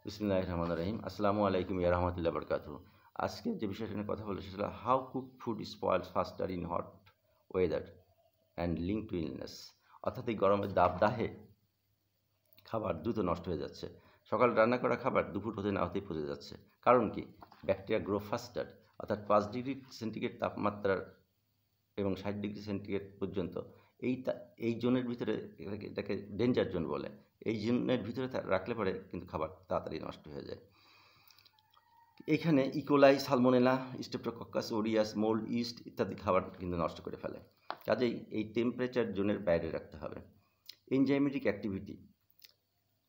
বিসমিল্লাহির রহমানির রহিম। আসসালামু আলাইকুম ইয়া রাহমাতুল্লাহি ওয়া বারাকাতুহু। আজকে যে বিষয়টা নিয়ে কথা বলবো সেটা হলো how cook food spoils ফাস্টার in hot weather and link to illness. অর্থাৎ এই গরমের দাবদাহে খাবার দ্রুত নষ্ট হয়ে যাচ্ছে। সকালে রান্না করা খাবার দুপুর হতে না হতেই পচে যাচ্ছে। কারণ কি? ব্যাকটেরিয়া গ্রো ফাস্টার, অর্থাৎ 5 ডিগ্রি সেন্টিগ্রেড তাপমাত্রার এবং 60 ডিগ্রি সেন্টিগ্রেড পর্যন্ত এই জোনের ভিতরে এটাকে ডেঞ্জার জোন বলে। এই জোনের ভিতরে রাখলে পরে কিন্তু খাবার তাড়াতাড়ি নষ্ট হয়ে যায়। এখানে E. coli, salmonella, streptococcus aureus, mould, east ইত্যাদি খাবার কিন্তু নষ্ট করে ফেলে। কাজেই এই টেম্পারেচার জোনের বাইরে রাখতে হবে। এনজাইমেটিক অ্যাক্টিভিটি,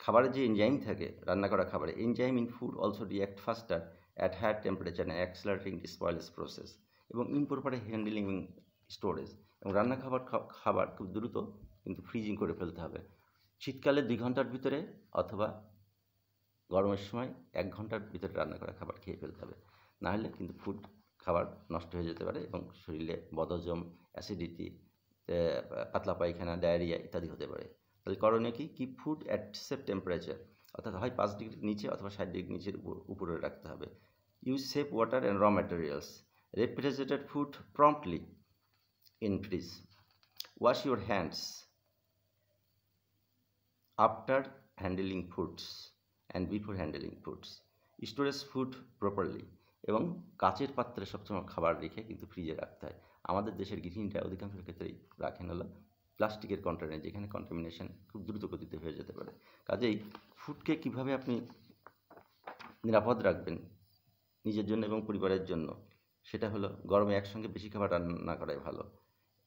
খাবারে যে এনজাইম থাকে রান্না করা খাবারে, enzyme in food also react faster at higher temperature and accelerating spoils process. এবং ইমপ্রপার হ্যান্ডলিং স্টোরেজ, এবং রান্না খাবার খুব দ্রুত কিন্তু ফ্রিজিং করে ফেলতে হবে। শীতকালে 2 ঘন্টার ভিতরে অথবা গরমের সময় 1 ঘন্টার ভিতরে রান্না করা খাবার খেয়ে ফেলতে হবে। নাহলে কিন্তু খাবার নষ্ট হয়ে যেতে পারে এবং শরীরে বদহজম, অ্যাসিডিটি, পাতলা পায়খানা, ডায়রিয়া ইত্যাদি হতে পারে। তাহলে করণীয় কি? Keep food at safe temperature, অর্থাৎ হয় 5 ডিগ্রির নিচে অথবা 60 ডিগ্রির নিচের উপরে রাখতে হবে। ইউজ সেফ ওয়াটার অ্যান্ড র materials. Refrigerated food promptly in fridge. Wash your hands after handling foods and before handling foods. Storage food properly. এবং কাচের পাত্রে সবসময় খাবার রেখে কিন্তু ফ্রিজে রাখতে হয়। আমাদের দেশের গৃহিণীরা অধিকাংশ ক্ষেত্রেই রাখেন হলো প্লাস্টিকের কন্টেনারে, যেখানে কন্টামিনেশন খুব দ্রুত গতিতে হয়ে যেতে পারে। কাজেই ফুডকে কীভাবে আপনি নিরাপদ রাখবেন নিজের জন্য এবং পরিবারের জন্য, সেটা হলো গরমে একসঙ্গে বেশি খাবার রান্না করাই ভালো।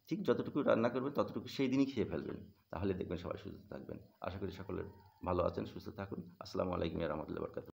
ঠিক যতটুকু রান্না করবেন ততটুকু সেই দিনই খেয়ে ফেলবেন, তাহলে দেখবেন সবাই সুস্থ থাকবেন। আশা করি সকলে ভালো আছেন, সুস্থ থাকুন। আসসালামু আলাইকুম ওয়া রাহমাতুল্লাহি ওয়া বারাকাতুহু।